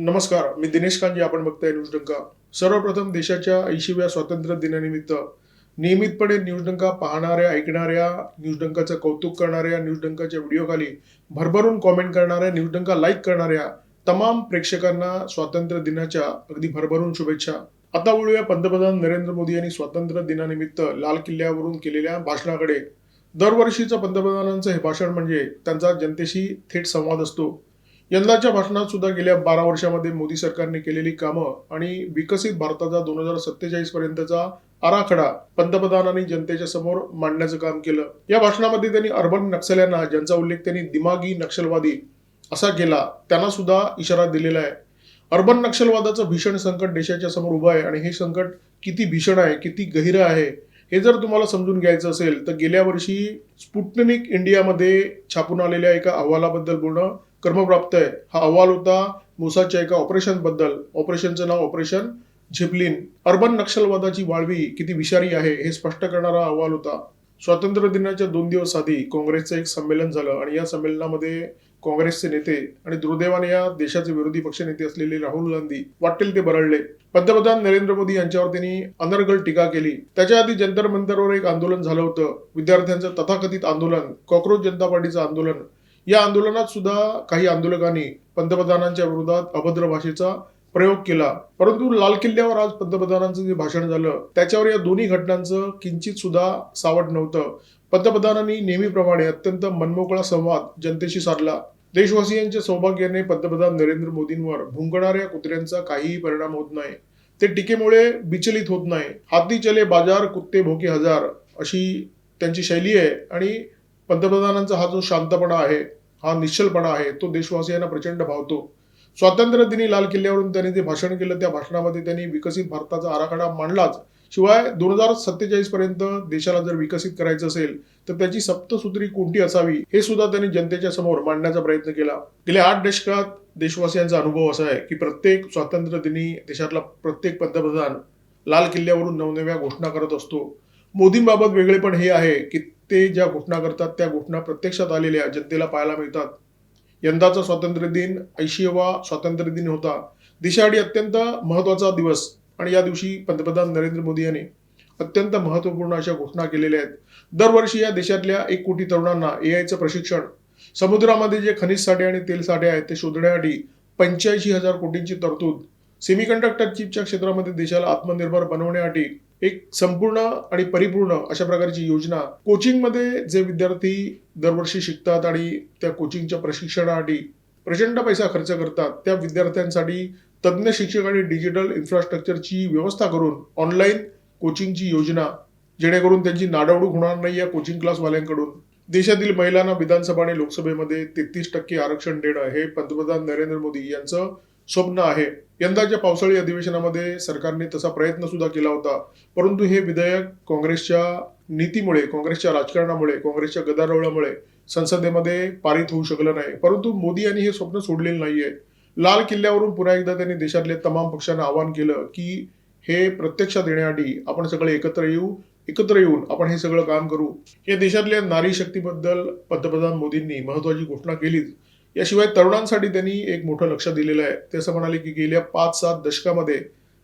नमस्कार, मी दिनेश कांजी. आपण बघताय न्यूजडंका. सर्वप्रथम देशाच्या 80व्या स्वातंत्र्य दिनानिमित्त नियमितपणे न्यूजडंका पाहणाऱ्या, ऐकणाऱ्या, न्यूजडंकाचं कौतुक करणाऱ्या, न्यूजडंकाच्या व्हिडिओखाली भरभरून कॉमेंट करणाऱ्या, न्यूजडंका लाईक करणाऱ्या तमाम प्रेक्षकांना स्वातंत्र्य दिनाच्या अगदी भरभरून शुभेच्छा. आता वळूया पंतप्रधान नरेंद्र मोदी यांनी स्वातंत्र्य दिनानिमित्त लाल किल्ल्यावरून केलेल्या भाषणाकडे. दरवर्षीचं पंतप्रधानांचं हे भाषण म्हणजे त्यांचा जनतेशी थेट संवाद असतो. यंदाच्या भाषणात सुद्धा गेल्या 12 वर्षामध्ये मोदी सरकारने केलेली कामं आणि विकसित भारताचा 2047 पर्यंतचा आराखडा पंतप्रधानांनी जनतेच्या समोर मांडण्याचं काम केलं. या भाषणामध्ये त्यांनी अर्बन नक्षल्यांना, ज्यांचा उल्लेख त्यांनी दिमागी नक्षलवादी असा केला, त्यांना सुद्धा इशारा दिलेला आहे. अर्बन नक्षलवादाचं भीषण संकट देशाच्या समोर उभं आहे आणि हे संकट किती भीषण आहे, किती गहिरं आहे, हे जर तुम्हाला समजून घ्यायचं असेल तर गेल्या वर्षी स्पुटनिक इंडियामध्ये छापून आलेल्या एका अहवालाबद्दल बोलणं क्रमप्राप्त आहे. हा अहवाल होता मोसादच्या एका ऑपरेशन बद्दल. ऑपरेशनचं नाव ऑपरेशन झिपलिन. अर्बन नक्षलवादाची वाळवी किती विषारी आहे हे स्पष्ट करणारा अहवाल होता. स्वातंत्र्य दिनाच्या 2 दिवस आधी काँग्रेसचं एक संमेलन झालं आणि या संमेलनामध्ये काँग्रेसचे नेते आणि दुर्दैवाने या देशाचे विरोधी पक्षनेते असलेले राहुल गांधी वाटेल ते बरळले. पंतप्रधान नरेंद्र मोदी यांच्यावर त्यांनी अनर्गळ टीका केली. त्याच्या आधी जंतर मंतरवर एक आंदोलन झालं होतं, विद्यार्थ्यांचं तथाकथित आंदोलन, कॉक्रोच जनता पार्टीचं आंदोलन. या आंदोलनात सुद्धा काही आंदोलकांनी पंतप्रधानांच्या विरोधात अभद्र भाषेचा प्रयोग केला. परंतु लाल किल्ल्यावर आज पंतप्रधानांचं जे भाषण झालं त्याच्यावर या दोन्ही घटनांचं किंचित सुद्धा सावट नव्हतं. पंतप्रधानांनी नेहमीप्रमाणे अत्यंत मनमोकळा संवाद जनतेशी साधला. देशवासियांच्या सौभाग्याने पंतप्रधान नरेंद्र मोदींवर भुंकणाऱ्या कुत्र्यांचा काहीही परिणाम होत नाही. ते टीकेमुळे विचलित होत नाही. हाती चले बाजार, कुत्ते भोके हजार अशी त्यांची शैली आहे आणि पंतप्रधानांचा हा जो शांतपणा आहे, हा निश्चलपणा आहे, तो देशवासियांना प्रचंड भावतो. स्वातंत्र्य दिनी लाल किल्ल्यावरून त्यांनी जे भाषण केलं त्या भाषणामध्ये त्यांनी विकसित भारताचा आराखडा मांडलाच, शिवाय 2047 पर्यंत देशाला जर विकसित करायचं असेल तर त्याची सप्तसूत्री कोणती असावी हे सुद्धा त्यांनी जनतेच्या समोर मांडण्याचा प्रयत्न केला. गेल्या 8 दशकात देशवासियांचा अनुभव असा आहे की प्रत्येक स्वातंत्र्य दिनी देशातला प्रत्येक पंतप्रधान लाल किल्ल्यावरून नवनव्या घोषणा करत असतो. मोदींबाबत वेगळेपण हे आहे की ते ज्या घोषणा करतात त्या घोषणा प्रत्यक्षात आलेल्या जनतेला पाहायला मिळतात. यंदाचा स्वातंत्र्य दिन 80वा स्वातंत्र्य दिन होता. देशासाठी अत्यंत महत्वाचा दिवस आणि या दिवशी पंतप्रधान नरेंद्र मोदी यांनी अत्यंत महत्वपूर्ण अशा घोषणा केलेल्या आहेत. दरवर्षी या देशातल्या 1 कोटी तरुणांना एआयचं प्रशिक्षण, समुद्रामध्ये जे खनिज साठे आणि तेल साठे आहेत ते शोधण्यासाठी 85,000 कोटींची तरतूद, सेमीकंडक्टर चिपच्या क्षेत्रामध्ये देशाला आत्मनिर्भर बनवण्यासाठी एक संपूर्ण आणि परिपूर्ण अशा प्रकारची योजना, कोचिंगमध्ये जे विद्यार्थी दरवर्षी शिकतात आणि त्या कोचिंगच्या प्रशिक्षणासाठी प्रचंड पैसा खर्च करतात, त्या विद्यार्थ्यांसाठी तज्ञ शिक्षक आणि डिजिटल इन्फ्रास्ट्रक्चरची व्यवस्था करून ऑनलाईन कोचिंगची योजना, जेणेकरून त्यांची नाडवणूक होणार नाही या कोचिंग क्लासवाल्यांकडून. देशातील महिलांना विधानसभा आणि लोकसभेमध्ये 33% आरक्षण देणं हे पंतप्रधान नरेंद्र मोदी यांचं स्वप्न आहे. यंदाच्या पावसाळी अधिवेशनामध्ये सरकारने तसा प्रयत्न सुद्धा केला होता, परंतु हे विधेयक काँग्रेसच्या नीतीमुळे, काँग्रेसच्या राजकारणामुळे, काँग्रेसच्या गदारोळामुळे संसदेमध्ये पारित होऊ शकलं नाही. परंतु मोदी यांनी हे स्वप्न सोडलेलं नाहीये. लाल किल्ल्यावरून पुन्हा एकदा त्यांनी देशातल्या तमाम पक्षांना आवाहन केलं की हे प्रत्यक्षात येण्यासाठी आपण सगळे एकत्र येऊन आपण हे सगळं काम करू. या देशातल्या नारी शक्तीबद्दल पंतप्रधान मोदींनी महत्वाची घोषणा केलीच, याशिवाय तरुणांसाठी त्यांनी एक मोठं लक्ष दिलेलं आहे. ते असं म्हणाले की गेल्या 5-7 दशकामध्ये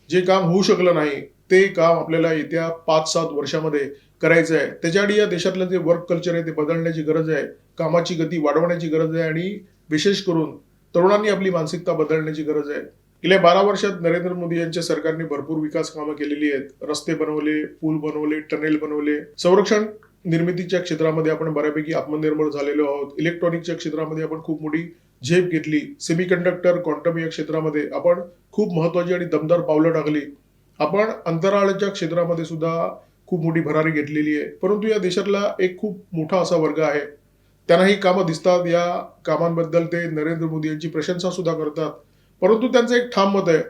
जे काम होऊ शकलं नाही ते काम आपल्याला येत्या 5-7 वर्षामध्ये करायचं आहे. त्याच्यासाठी या देशातलं जे वर्क कल्चर आहे ते बदलण्याची गरज आहे, कामाची गती वाढवण्याची गरज आहे आणि विशेष करून तरुणांनी आपली मानसिकता बदलण्याची गरज आहे. गेल्या 12 वर्षात नरेंद्र मोदी यांच्या सरकारने भरपूर विकास कामं केलेली आहेत. रस्ते बनवले, पूल बनवले, टनेल बनवले. संरक्षण निर्मितीच्या क्षेत्रामध्ये आपण बऱ्यापैकी आत्मनिर्भर झालेलो आहोत. इलेक्ट्रॉनिकच्या क्षेत्रामध्ये आपण खूप मोठी झेप घेतली. सेमीकंडक्टर, क्वांटम या क्षेत्रामध्ये आपण खूप महत्वाची आणि दमदार पावलं टाकली. आपण अंतराळाच्या क्षेत्रामध्ये सुद्धा खूप मोठी भरारी घेतलेली आहे. परंतु या देशातला एक खूप मोठा असा वर्ग आहे, त्यांना ही कामं दिसतात. या कामांबद्दल ते नरेंद्र मोदी यांची प्रशंसा सुद्धा करतात. परंतु त्यांचं एक ठाम मत आहे,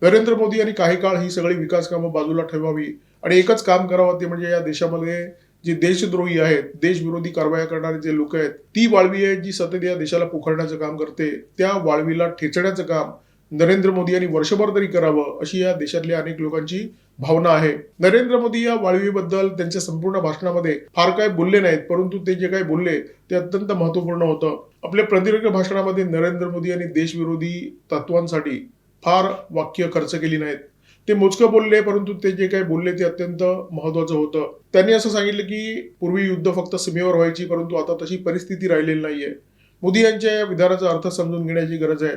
नरेंद्र मोदी यांनी काही काळ ही सगळी विकास कामं बाजूला ठेवावी आणि एकच काम करावं, ते म्हणजे या देशामध्ये जे देशद्रोही आहेत, देशविरोधी कारवाया करणारे जे लोक आहेत, ती वाळवी आहे जी सतत या देशाला पोखरण्याचं काम करते. त्या वाळवीला ठेचण्याचं काम नरेंद्र मोदी यांनी वर्षभर तरी करावं अशी या देशातल्या अनेक लोकांची भावना आहे. नरेंद्र मोदी या वाळवीबद्दल त्यांच्या संपूर्ण भाषणामध्ये फार काय बोलले नाहीत, परंतु ते जे काही बोलले ते अत्यंत महत्वपूर्ण होतं. आपल्या प्रदीर्घ भाषणामध्ये नरेंद्र मोदी यांनी देशविरोधी तत्वांसाठी फार वाक्य खर्च केली नाहीत. ते मोजकं बोलले, परंतु ते जे काही बोलले ते अत्यंत महत्वाचं होतं. त्यांनी असं सांगितलं की पूर्वी युद्ध फक्त सीमेवर व्हायची, परंतु आता तशी परिस्थिती राहिलेली नाहीये. मोदी यांच्या या विधानाचा अर्थ समजून घेण्याची गरज आहे.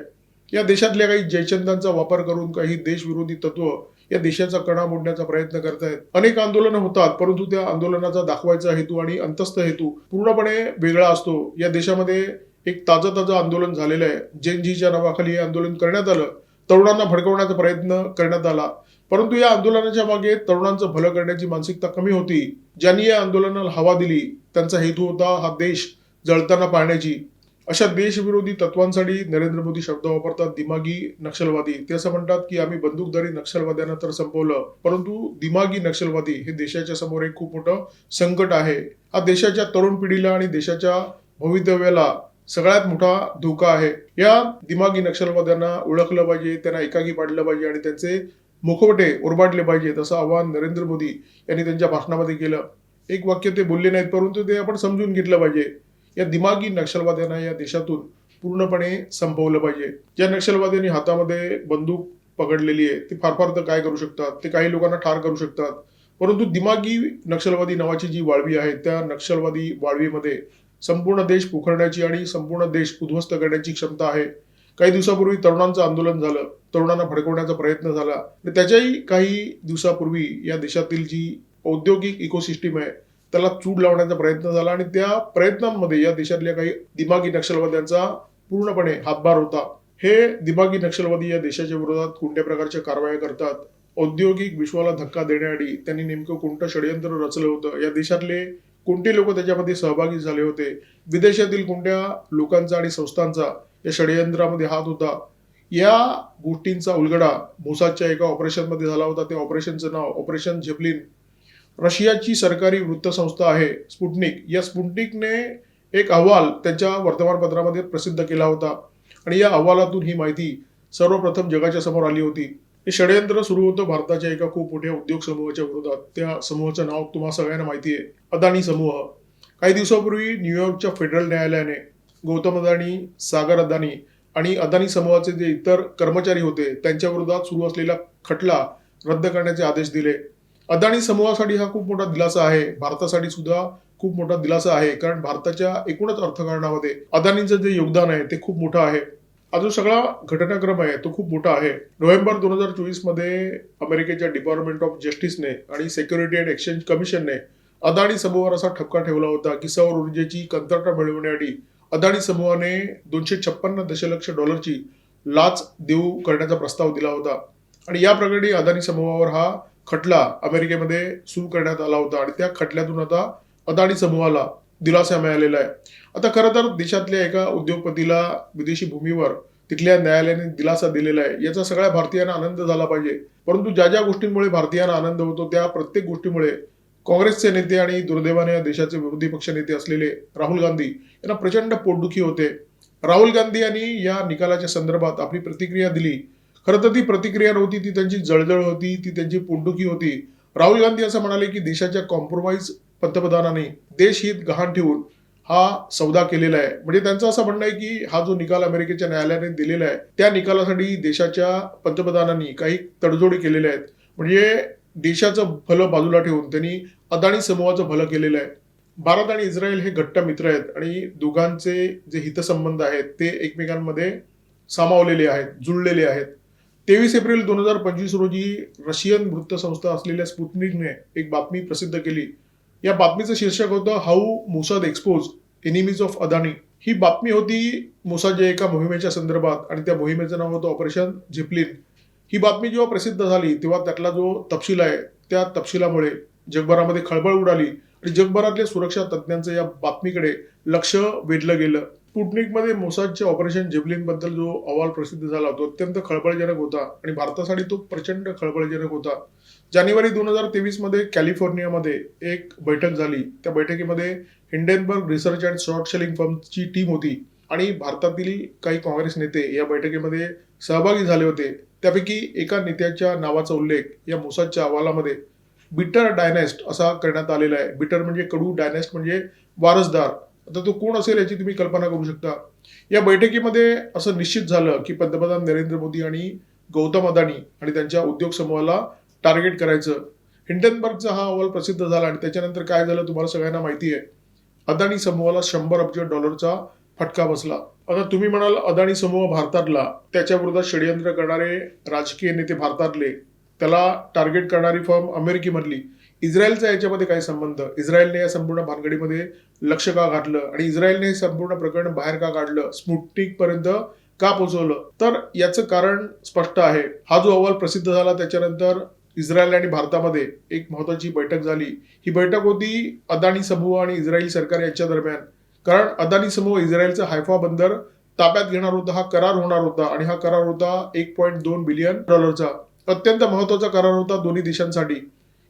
या देशातल्या काही जयचंदांचा वापर करून काही देशविरोधी तत्व या देशाचा कणा मोडण्याचा प्रयत्न करतायत. अनेक आंदोलनं होतात, परंतु त्या आंदोलनाचा दाखवायचा हेतू आणि अंतस्थ हेतू पूर्णपणे वेगळा असतो. या देशामध्ये एक ताजं आंदोलन झालेलं आहे. जेन झीच्या नावाखाली हे आंदोलन करण्यात आलं. तरुणांना भडकवण्याचा प्रयत्न करण्यात आला, परंतु या आंदोलनाच्या मागे तरुणांचं भलं करण्याची मानसिकता कमी होती. ज्यांनी या आंदोलनाला हवा दिली त्यांचा हेतू होता हा देश जळताना पाहण्याची. अशा देशविरोधी तत्वांसाठी नरेंद्र मोदी शब्द वापरतात दिमागी नक्षलवादी. ते असं म्हणतात की आम्ही बंदूकधारी नक्षलवाद्यांना तर संपवलं, परंतु दिमागी नक्षलवादी हे देशाच्या समोर एक खूप मोठं संकट आहे. हा देशाच्या तरुण पिढीला आणि देशाच्या भवितव्याला सगळ्यात मोठा धोका आहे. या दिमागी नक्षलवाद्यांना ओळखलं पाहिजे, त्यांना एकाकी पाडलं पाहिजे आणि त्यांचे मुखवटे उरबाडले पाहिजेत, असं आवाहन नरेंद्र मोदी यांनी त्यांच्या भाषणामध्ये केलं. एक वाक्य ते बोलले नाहीत, परंतु ते आपण समजून घेतलं पाहिजे. या दिमागी नक्षलवाद्यांना या देशातून पूर्णपणे संपवलं पाहिजे. ज्या नक्षलवाद्यांनी हातामध्ये बंदूक पकडलेली आहे ते फार तर काय करू शकतात, ते काही लोकांना ठार करू शकतात, परंतु दिमागी नक्षलवादी नावाची जी वाळवी आहे त्या नक्षलवादी वाळवीमध्ये संपूर्ण देश पोखरण्याची आणि संपूर्ण देश उद्ध्वस्त करण्याची क्षमता आहे. काही दिवसापूर्वी तरुणांचं आंदोलन झालं, तरुणांना भडकवण्याचा प्रयत्न झाला आणि त्याच्याही काही दिवसापूर्वी या देशातील जी औद्योगिक इकोसिस्टीम आहे त्याला चूड लावण्याचा प्रयत्न झाला आणि त्या प्रयत्नांमध्ये या देशातल्या काही दिमागी नक्षलवाद्यांचा पूर्णपणे हातभार होता. हे दिमागी नक्षलवादी या देशाच्या विरोधात कोणत्या प्रकारच्या कारवाया करतात, औद्योगिक विश्वाला धक्का देण्याआधी त्यांनी नेमकं कोणतं षडयंत्र रचलं होतं, या देशातले कोणते लोक त्याच्यामध्ये सहभागी झाले होते, विदेशातील कोणत्या लोकांचा आणि संस्थांचा या षडयंत्रामध्ये हात होता, या गोष्टींचा उलगडा मोसादच्या एका ऑपरेशनमध्ये झाला होता. त्या ऑपरेशनचं नाव ऑपरेशन झेपलिन. रशियाची सरकारी वृत्तसंस्था आहे स्पुटनिक. या स्पुटनिकने एक अहवाल त्यांच्या वर्तमानपत्रामध्ये प्रसिद्ध केला होता आणि या अहवालातून ही माहिती सर्वप्रथम जगाच्या समोर आली होती. हे षडयंत्र सुरू होतं भारताच्या एका खूप मोठ्या उद्योग समूहाच्या विरोधात. त्या समूहाचं नाव तुम्हाला सगळ्यांना माहिती आहे, अदानी समूह. काही दिवसापूर्वी न्यूयॉर्कच्या फेडरल न्यायालयाने गौतम अदानी, सागर अदानी आणि अदानी समूहाचे जे इतर कर्मचारी होते त्यांच्या विरोधात सुरू असलेला खटला रद्द करण्याचे आदेश दिले. अदानी समूहासाठी हा खूप मोठा दिलासा आहे, भारतासाठी सुद्धा खूप मोठा दिलासा आहे, कारण भारताच्या एकूणच अर्थकारणामध्ये अदानींचं जे योगदान आहे ते खूप मोठं आहे. हा जो सगळा घटनाक्रम आहे तो खूप मोठा आहे. नोव्हेंबर 2024 मध्ये अमेरिकेच्या डिपार्टमेंट ऑफ जस्टिसने आणि सिक्युरिटी अँड एक्सचेंज कमिशनने अदानी समूहावर असा ठपका ठेवला होता की सौर ऊर्जेची कंत्राट मिळवण्यासाठी अदानी समूहाने $256 दशलक्ष लाच देऊ करण्याचा प्रस्ताव दिला होता आणि या प्रकरणी अदानी समूहावर हा खटला अमेरिकेमध्ये सुरू करण्यात आला होता आणि त्या खटल्यातून आता अदानी समूहाला दिलासा मिळालेला आहे. आता खरं तर देशातल्या एका उद्योगपतीला विदेशी भूमीवर तिथल्या न्यायालयाने दिलासा दिलेला आहे, याचा सगळ्या भारतीयांना आनंद झाला पाहिजे. परंतु ज्या गोष्टींमुळे भारतीयांना आनंद होतो त्या प्रत्येक गोष्टीमुळे काँग्रेसचे नेते आणि दुर्दैवाने या देशाचे विरोधी पक्ष नेते असलेले राहुल गांधी यांना प्रचंड पोटदुखी होते. राहुल गांधी यांनी या निकालाच्या संदर्भात आपली प्रतिक्रिया दिली. खरं तर ती प्रतिक्रिया नव्हती, ती त्यांची जळजळ होती, ती त्यांची पोटदुखी होती. राहुल गांधी असं म्हणाले की देशाच्या कॉम्प्रोमाइज पंतप्रधानांनी देशहित गहाण ठेवून हा सौदा केलेला आहे. म्हणजे त्यांचं असं म्हणणं आहे की हा जो निकाल अमेरिकेच्या न्यायालयाने दिलेला आहे त्या निकालासाठी देशाच्या पंतप्रधानांनी काही तडजोडी केलेल्या आहेत. म्हणजे देशाचं भलं बाजूला ठेवून त्यांनी अदानी समूहाचं भलं केलेलं आहे. भारत आणि इस्रायल हे घट्ट मित्र आहेत आणि दोघांचे जे हितसंबंध आहेत ते एकमेकांमध्ये सामावलेले आहेत, जुळलेले आहेत. 23 एप्रिल 2025 रोजी रशियन वृत्तसंस्था असलेल्या स्पुटनिकने एक बातमी प्रसिद्ध केली. या बातमीचं शीर्षक होतं how Mossad expose enemies of Adani. ही बातमी होती मोसादच्या एका मोहिमेच्या संदर्भात आणि त्या मोहिमेचं नाव होतं ऑपरेशन झेपलिन. ही बातमी जेव्हा प्रसिद्ध झाली तेव्हा त्यातला जो तपशील आहे त्या तपशिलामुळे जगभरामध्ये खळबळ उडाली आणि जगभरातल्या सुरक्षा तज्ज्ञांचं या बातमीकडे लक्ष वेधलं गेलं. स्पुटनिकमध्ये मोसादच्या ऑपरेशन झेपलिन बद्दल जो अहवाल प्रसिद्ध झाला तो अत्यंत खळबळजनक होता आणि भारतासाठी तो प्रचंड खळबळजनक होता. जानेवारी 2023 मध्ये कॅलिफोर्नियामध्ये एक बैठक झाली. त्या बैठकीमध्ये Hindenburg research and short selling फर्मची टीम होती आणि भारतातील काही काँग्रेस नेते या बैठकीमध्ये सहभागी झाले होते. त्यापैकी एका नेत्याच्या नावाचा उल्लेख या मोसादच्या अहवालामध्ये बिटर डायनेस्ट असा करण्यात आलेला आहे. बिटर म्हणजे कडू, डायनेस्ट म्हणजे वारसदार. आता तो कोण असेल याची तुम्ही कल्पना करू शकता. या बैठकीमध्ये असं निश्चित झालं की पंतप्रधान नरेंद्र मोदी आणि गौतम अदानी आणि त्यांच्या उद्योग समूहाला टार्गेट करायचं. हिंडनबर्गचा हा अहवाल प्रसिद्ध झाला आणि त्याच्यानंतर काय झालं तुम्हाला सगळ्यांना माहिती आहे. अदानी समूहाला $100 अब्ज फटका बसला. आता तुम्ही म्हणाल अदानी समूह भारतातला, त्याच्या विरोधात षडयंत्र करणारे राजकीय नेते भारतातले, त्याला टार्गेट करणारी फर्म अमेरिकेमधली, इस्रायलचा याच्यामध्ये काय संबंध? इस्रायलने या संपूर्ण भानगडीमध्ये लक्ष का घातलं आणि इस्रायलने हे संपूर्ण प्रकरण बाहेर का काढलं, स्पुटनिक पर्यंत का पोहोचवलं? तर याचं कारण स्पष्ट आहे. हा जो अहवाल प्रसिद्ध झाला त्याच्यानंतर इस्रायल आणि भारतामध्ये एक महत्वाची बैठक झाली. ही बैठक होती अदानी समूह आणि इस्रायल सरकार यांच्या दरम्यान. कारण अदानी समूह इस्रायलचं हायफा बंदर ताब्यात घेणार होता, हा करार होणार होता आणि हा करार होता $1.2 बिलियन. अत्यंत महत्वाचा करार होता दोन्ही देशांसाठी.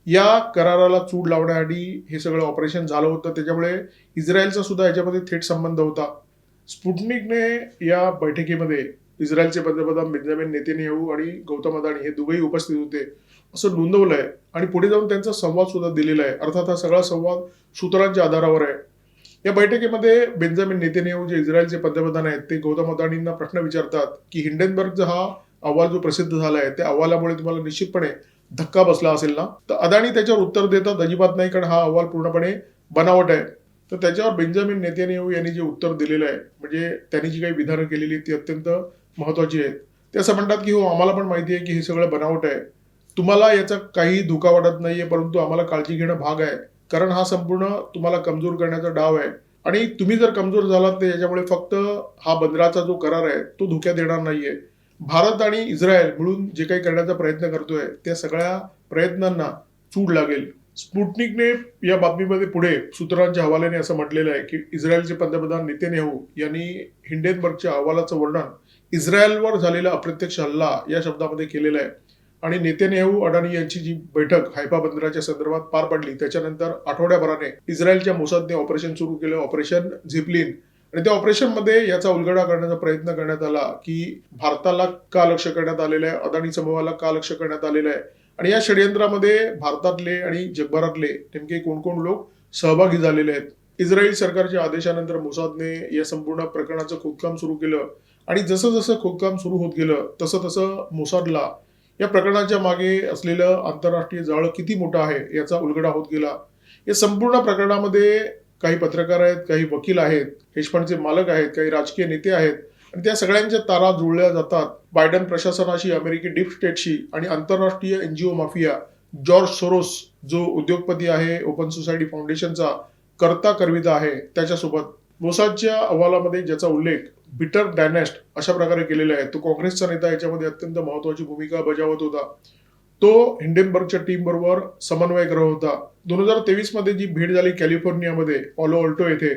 या कराराला चूड लावण्यासाठी हे सगळं ऑपरेशन झालं होतं. त्याच्यामुळे इस्रायलचा सुद्धा याच्यामध्ये थेट संबंध होता. स्पुटनिकने या बैठकीमध्ये इस्रायलचे पंतप्रधान बेंजामिन नेतन्याहू आणि गौतम अदानी हे दोघेही उपस्थित होते असं नोंदवलंय आणि पुढे जाऊन त्यांचा संवाद सुद्धा दिलेला आहे. अर्थात हा सगळा संवाद सूत्रांच्या आधारावर आहे. या बैठकीमध्ये बेंजामिन नेतन्याहू जे इस्रायलचे पंतप्रधान आहेत ते गौतम अदानींना प्रश्न विचारतात की हिंडनबर्गचा हा अहवाल जो प्रसिद्ध झालाय त्या अहवालामुळे तुम्हाला निश्चितपणे धक्का बसला असेल ना? तर अदानी त्याच्यावर उत्तर देतात अजिबात नाही, कारण हा अहवाल पूर्णपणे बनावट आहे. तर त्याच्यावर बेंजामिन नेतन्याहू यांनी जे उत्तर दिलेलं आहे, म्हणजे त्यांनी जी काही विधानं केलेली ती अत्यंत महत्वाची आहेत. ते असं म्हणतात की हो, आम्हाला पण माहिती आहे की हे सगळं बनावट आहे, तुम्हाला याचा काही धोका वाटत नाहीये, परंतु आम्हाला काळजी घेणं भाग आहे, कारण हा संपूर्ण तुम्हाला कमजोर करण्याचा डाव आहे आणि तुम्ही जर कमजोर झालात तर याच्यामुळे फक्त हा बंदराचा जो करार आहे तो धोक्यात येणार नाहीये. भारत आणि इस्रायल मिळून जे काही करण्याचा प्रयत्न करतोय त्या सगळ्या प्रयत्नांना चूड लागेल. स्पुटनिकने या बातमीमध्ये पुढे सूत्रांच्या हवाल्याने असं म्हटलेलं आहे की इस्रायलचे पंतप्रधान नेतन्याहू यांनी हिंडनबर्गच्या अहवालाचं वर्णन इस्रायलवर झालेला अप्रत्यक्ष हल्ला या शब्दामध्ये केलेलं आहे आणि नेतन्याहू अडानी यांची जी बैठक हायफा बंदराच्या संदर्भात पार पडली त्याच्यानंतर आठवड्याभराने इस्रायलच्या मोसादने ऑपरेशन सुरू केलं, ऑपरेशन झिपलिन. आणि त्या ऑपरेशनमध्ये याचा उलगडा करण्याचा प्रयत्न करण्यात आला की भारताला का लक्ष करण्यात आलेलं आहे, अदानी समूहाला का लक्ष करण्यात आलेलं आहे आणि या षडयंत्रामध्ये भारतातले आणि जगभरातले नेमके कोण कोण लोक सहभागी झालेले आहेत. इस्रायल सरकारच्या आदेशानंतर मोसादने या संपूर्ण प्रकरणाचं खोदकाम सुरू केलं आणि जसं जसं खोदकाम सुरू होत गेलं तसं तसं मोसादला या प्रकरणाच्या मागे असलेलं आंतरराष्ट्रीय जाळं किती मोठं आहे याचा उलगडा होत गेला. या संपूर्ण प्रकरणामध्ये काही पत्रकार आहेत, काही वकील आहेत, हेज फंडचे मालक आहेत, काही राजकीय नेते आहेत आणि त्या सगळ्यांच्या तारा जुळल्या जातात बायडन प्रशासनाशी, अमेरिकी डीप स्टेटशी आणि आंतरराष्ट्रीय एनजीओ माफिया जॉर्ज सोरोस जो उद्योगपती आहे, ओपन सोसायटी फाउंडेशनचा करता करविता आहे त्याच्यासोबत. मोसादच्या अहवालामध्ये ज्याचा उल्लेख पीटर डॅनेस्ट अशा प्रकारे केलेला आहे, तो काँग्रेसचा नेता याच्यामध्ये अत्यंत महत्वाची भूमिका बजावत होता. तो हिंडनबर्गच्या टीम बरोबर समन्वय करत होता. 2023 मध्ये जी भेट झाली कॅलिफोर्नियामध्ये पालो अल्टो येथे,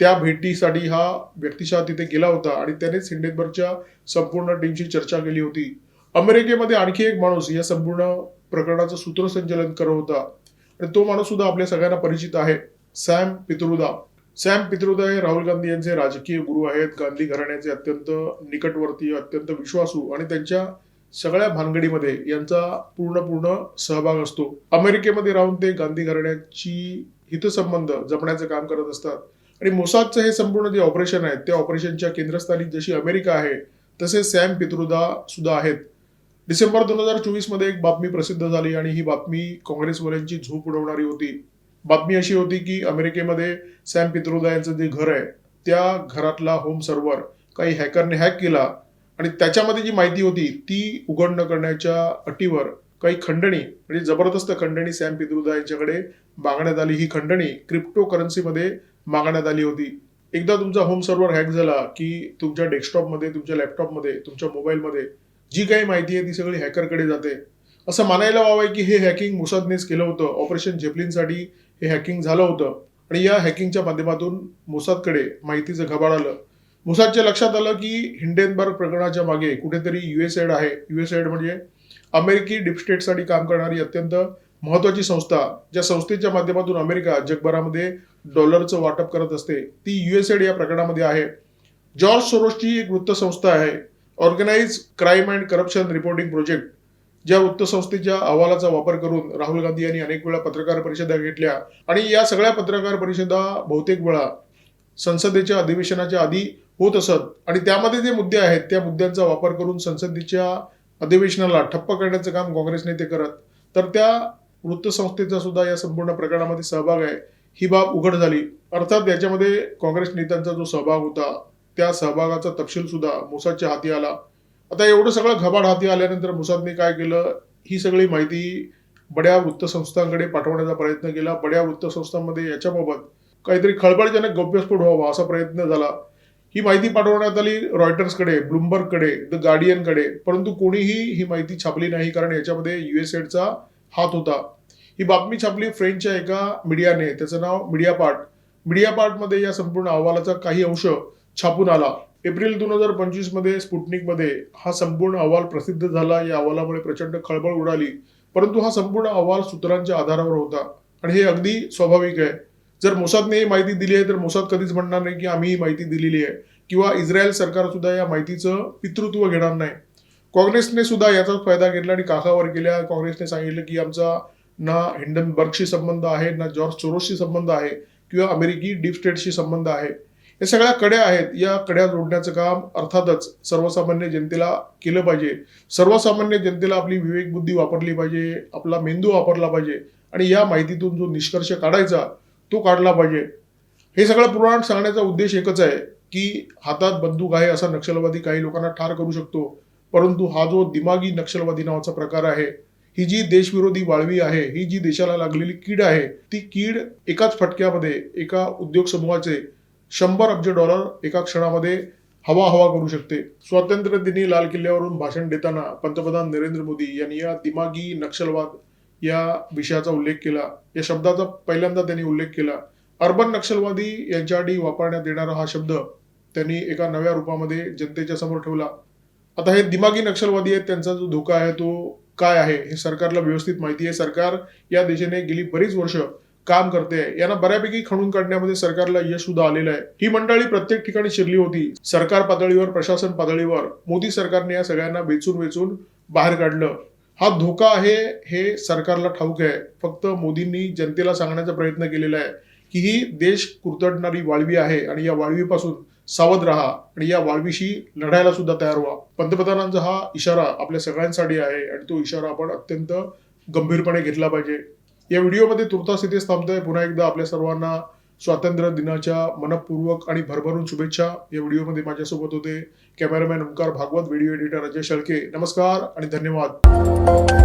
त्या भेटीसाठी हा व्यक्तिशः तिथे गेला होता आणि त्यानेच हिंडनबर्गच्या संपूर्ण टीमची चर्चा केली होती. अमेरिकेमध्ये आणखी एक माणूस या संपूर्ण प्रकरणाचं सूत्रसंचालन करत होता आणि तो माणूस सुद्धा आपल्या सगळ्यांना परिचित आहे, सॅम पित्रोदा. सॅम पित्रोदा हे राहुल गांधी यांचे राजकीय गुरु आहेत, गांधी घराण्याचे अत्यंत निकटवर्तीय, अत्यंत विश्वासू आणि त्यांच्या सगळ्या भानगडीमध्ये यांचा पूर्ण सहभाग असतो. अमेरिकेमध्ये राहून ते गांधी घराण्याची हितसंबंध जपण्याचं काम करत असतात आणि मोसादचं हे संपूर्ण जे ऑपरेशन आहे त्या ऑपरेशनच्या केंद्रस्थानी जशी अमेरिका आहे तसे सॅम पित्रोदा सुद्धा आहेत. डिसेंबर 2024 मध्ये एक बातमी प्रसिद्ध झाली आणि ही बातमी काँग्रेसवाल्यांची झोप उडवणारी होती. बातमी अशी होती की अमेरिकेमध्ये सॅम पित्रोदा यांचं जे घर आहे त्या घरातला होम सर्व्हर काही हॅकरने हॅक केला आणि त्याच्यामध्ये जी माहिती होती ती उघड न करण्याच्या अटीवर काही खंडणी, म्हणजे जबरदस्त खंडणी सॅम पित्रोदा यांच्याकडे मागण्यात आली. ही खंडणी क्रिप्टो करन्सीमध्ये मागण्यात आली होती. एकदा तुमचा होम सर्व्हर हॅक झाला की तुमच्या डेस्कटॉपमध्ये, तुमच्या लॅपटॉपमध्ये, तुमच्या मोबाईलमध्ये जी काही माहिती आहे ती सगळी हॅकरकडे जाते. असं मानायला वावं की हे हॅकिंग मोसादनेच केलं होतं. ऑपरेशन झेपलिनसाठी हे हॅकिंग झालं होतं आणि या हॅकिंगच्या माध्यमातून मोसादकडे माहितीचं घबाड आलं. मोसादच्या लक्षात आलं की हिंडनबर्ग प्रकरणाच्या मागे कुठेतरी युएसएड आहे. युएसएड म्हणजे अमेरिकी डीप स्टेटसाठी काम करणारी अत्यंत महत्वाची संस्था, ज्या संस्थेच्या माध्यमातून अमेरिका जगभरामध्ये डॉलरचं वाटप करत असते, ती युएसएड या प्रकरणामध्ये आहे. जॉर्ज सोरोसची एक वृत्तसंस्था आहे, organize crime and corruption reporting project. ज्या वृत्तसंस्थेच्या अहवालाचा वापर करून राहुल गांधी यांनी अनेक वेळा पत्रकार परिषदा घेतल्या आणि या सगळ्या पत्रकार परिषदा बहुतेक वेळा संसदेच्या अधिवेशनाच्या आधी होत असत आणि त्यामध्ये जे मुद्दे आहेत त्या मुद्द्यांचा वापर करून संसदेच्या अधिवेशनाला ठप्प करण्याचं काम काँग्रेस नेते करत, तर त्या वृत्तसंस्थेचा सुद्धा या संपूर्ण प्रकरणामध्ये सहभाग आहे ही बाब उघड झाली. अर्थात याच्यामध्ये काँग्रेस नेत्यांचा जो सहभाग होता त्या सहभागाचा तपशील सुद्धा मोसादच्या हाती आला. आता एवढं सगळं घबाड हाती आल्यानंतर मोसादने काय केलं, ही सगळी माहिती बड्या वृत्तसंस्थांकडे पाठवण्याचा प्रयत्न केला. बड्या वृत्तसंस्थांमध्ये याच्याबाबत काहीतरी खळबळजनक गौप्यस्फोट व्हावा असा प्रयत्न झाला. ही माहिती पाठवण्यात आली रॉयटर्सकडे, ब्लूमबर्गकडे, द गार्डियनकडे, परंतु कोणीही ही माहिती छापली नाही, कारण याच्यामध्ये USAIDचा हात होता. ही बातमी छापली फ्रेंचच्या एका मीडियाने, त्याचं नाव मीडियापार्टमध्ये या संपूर्ण अहवालाचा काही अंश छापून आला. एप्रिल 2025 मध्ये स्पुटनिकमध्ये हा संपूर्ण अहवाल प्रसिद्ध झाला. या अहवालामुळे प्रचंड खळबळ उडाली, परंतु हा संपूर्ण अहवाल सूत्रांच्या आधारावर होता आणि हे अगदी स्वाभाविक आहे. जर मोसादने ही माहिती दिली आहे तर मोसाद कधीच म्हणणार नाही की आम्ही ही माहिती दिलेली आहे, किंवा इस्रायल सरकार सुद्धा या माहितीचं पितृत्व घेणार नाही. काँग्रेसने सुद्धा याचाच फायदा घेतला आणि काखावर केल्या. काँग्रेसने सांगितलं की आमचा ना हिंडनबर्गशी संबंध आहे, ना जॉर्ज सोरोसशी संबंध आहे, किंवा अमेरिकी डीप स्टेटशी संबंध आहे. या सगळ्या कड्या आहेत. या कड्या जोडण्याचं काम अर्थातच सर्वसामान्य जनतेला केलं पाहिजे. सर्वसामान्य जनतेला आपली विवेकबुद्धी वापरली पाहिजे, आपला मेंदू वापरला पाहिजे आणि या माहितीतून जो निष्कर्ष काढायचा तो काढला पाहिजे. हे सगळं पुराण सांगण्याचा उद्देश एकच आहे की हातात बंदूक आहे असा नक्षलवादी काही लोकांना ठार करू शकतो, परंतु हा जो दिमागी नक्षलवादी नावाचा प्रकार आहे, ही जी देशविरोधी वाळवी आहे, ही जी देशाला लागलेली कीड आहे, ती कीड एकाच फटक्यामध्ये एका उद्योग समूहाचे $100 अब्ज एका क्षणामध्ये हवा करू शकते. स्वातंत्र्य दिनी लाल किल्ल्यावरून भाषण देताना पंतप्रधान नरेंद्र मोदी यांनी या दिमागी नक्षलवाद या विषयाचा उल्लेख केला. या शब्दाचा पहिल्यांदा त्यांनी उल्लेख केला. अर्बन नक्षलवादी यांच्यासाठी वापरण्यात येणारा हा शब्द त्यांनी एका नव्या रूपामध्ये जनतेच्या समोर ठेवला. आता हे दिमागी नक्षलवादी आहेत, त्यांचा जो धोका आहे तो काय आहे हे सरकारला व्यवस्थित माहिती आहे. सरकार या दिशेने गेली बरीच वर्ष काम करते आहे. यांना बऱ्यापैकी खणून काढण्यामध्ये सरकारला यश सुद्धा आलेलं आहे. ही मंडळी प्रत्येक ठिकाणी शिरली होती. सरकार पातळीवर, प्रशासन पातळीवर मोदी सरकारने या सगळ्यांना वेचून बाहेर काढलं. हा धोका आहे हे सरकारला ठाऊक आहे. फक्त मोदींनी जनतेला सांगण्याचा प्रयत्न केलेला आहे की ही देश कुरतडणारी वाळवी आहे आणि या वाळवीपासून सावध राहा आणि या वाळवीशी लढायला सुद्धा तयार व्हा. पंतप्रधानांचा हा इशारा आपल्या सगळ्यांसाठी आहे आणि तो इशारा आपण अत्यंत गंभीरपणे घेतला पाहिजे. या व्हिडिओमध्ये तुर्तास इथेच थांबतोय. पुन्हा एकदा आपल्या सर्वांना स्वातंत्र्य दिनाच्या मनपूर्वक आणि भरभरून शुभेच्छा. या व्हिडिओमध्ये माझ्यासोबत होते cameraman Omkar Bhagwat, video editor Ajay Shelke. नमस्कार आणि धन्यवाद.